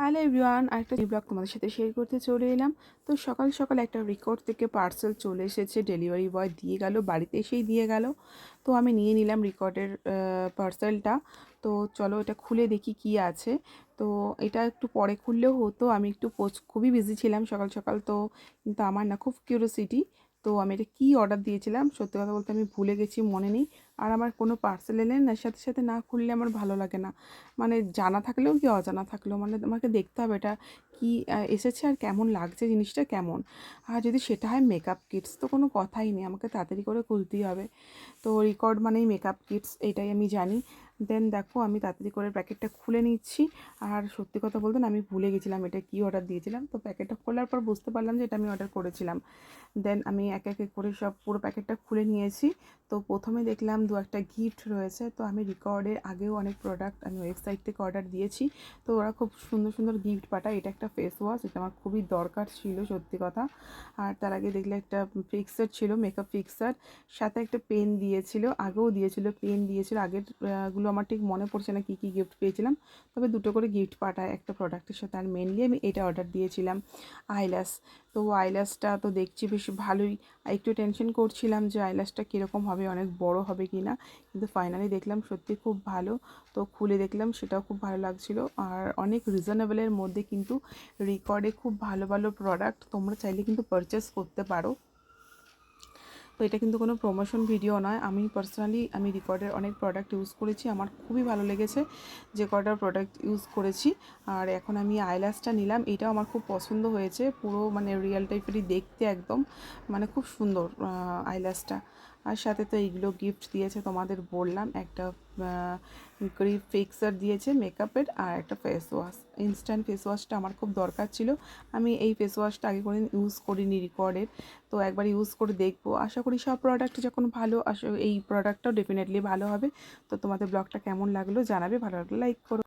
Hello everyone, আরেকটা new blog তোমাদের সাথে শেয়ার করতে চলে এলাম। তো সকাল সকাল একটা রেকর্ড থেকে পার্সেল চলে এসেছে, ডেলিভারি বয় দিয়ে গেল, বাড়িতে এসেই দিয়ে গেল। তো আমি নিয়ে নিলাম রেকর্ডের পার্সেলটা। তো চলো এটা খুলে দেখি কি আছে। তো এটা একটু পরে খুললেও হতো, আমি একটু খুবই বিজি ছিলাম সকাল সকাল। তো কিন্তু আমার না খুব কিউরিওসিটি। তো আমি এটা কী অর্ডার দিয়েছিলাম সত্যি কথা বলতে আমি ভুলে গেছি, মনে নেই। আর আমার কোনো পার্সেল এলে না সাথে সাথে না খুললে আমার ভালো লাগে না, মানে জানা থাকলেও কি অজানা থাকলেও মানে আমাকে দেখতে হবে এটা কি এসেছে আর কেমন লাগছে, জিনিসটা কেমন। আর যদি সেটা হয় মেকআপ কিটস তো কোনো কথাই নেই, আমাকে তাড়াতাড়ি করে খুলতেই হবে। তো রেকর্ড মানেই মেকআপ কিটস, এটাই আমি জানি। দেন দেখো আমি তাড়াতাড়ি করে প্যাকেটটা খুলে নিচ্ছি। আর সত্যি কথা বলতে না আমি ভুলে গেছিলাম এটা কী অর্ডার দিয়েছিলাম। তো প্যাকেটটা খোলার পর বুঝতে পারলাম যে এটা আমি অর্ডার করেছিলাম। দেন আমি এক এক করে সব পুরো প্যাকেটটা খুলে নিয়েছি। তো প্রথমে দেখলাম দু একটা গিফট রয়েছে। তো আমি রেকর্ডের আগেও অনেক প্রোডাক্ট আমি ওয়েবসাইট থেকে অর্ডার দিয়েছি। তো ওরা খুব সুন্দর সুন্দর গিফট পাঠায়। এটা একটা ফেস ওয়াশ, এটা আমার খুবই দরকার ছিল সত্যি কথা। আর তার আগে দেখলে একটা ফিক্সার ছিল, মেকআপ ফিক্সার, সাথে একটা পেন দিয়েছিল, আগেও দিয়েছিল পেন দিয়েছিল। আগের গুলো আমার ঠিক মনে পড়ছে না কী কী গিফট পেয়েছিলাম, তবে দুটো করে গিফট পাঠায় একটা প্রোডাক্টের সাথে। আর মেনলি আমি এটা অর্ডার দিয়েছিলাম, আইল্যাশ। তো আইল্যাশটা তো দেখছি বেশ ভালোই, একটু টেনশন করছিলাম যে আইল্যাশটা কীরকম হবে, অনেক বড় হবে কি না, কিন্তু ফাইনালি দেখলাম সত্যি খুব ভালো। তো খুলে দেখলাম সেটাও খুব ভালো লাগছিলো। আর অনেক রিজনেবলের মধ্যে কিন্তু রেকর্ডে খুব ভালো ভালো প্রোডাক্ট তোমরা চাইলে কিন্তু পারচেস করতে পারো। তো এটা কিন্তু কোনো প্রমোশন ভিডিও নয়, আমি পার্সোনালি আমি রেকর্ডের অনেক প্রোডাক্ট ইউজ করেছি, আমার খুবই ভালো লেগেছে যে কটা প্রোডাক্ট ইউজ করেছি। আর এখন আমি আইল্যাশটা নিলাম, এটাও আমার খুব পছন্দ হয়েছে, পুরো মানে রিয়েল টাইপেরই দেখতে একদম, মানে খুব সুন্দর আইল্যাশটা। আর সাথে তো এইগুলো গিফট দিয়েছে তোমাদের বললাম, একটা ক্রিম ফিক্সার দিয়েছে মেকআপের, আর একটা ফেস ওয়াশ, ইনস্ট্যান্ট ফেস ওয়াশটা আমার খুব দরকার ছিল। আমি এই ফেস ওয়াশটা আগে কোনোদিন ইউজ করিনি রেকর্ডের, তো একবার ইউজ করে দেখবো। আশা করি সব প্রোডাক্ট যখন ভালো, এই প্রোডাক্টটাও ডেফিনেটলি ভালো হবে। তো তোমাদের ব্লগটা কেমন লাগলো জানাবে, ভালো লাগলে লাইক করো।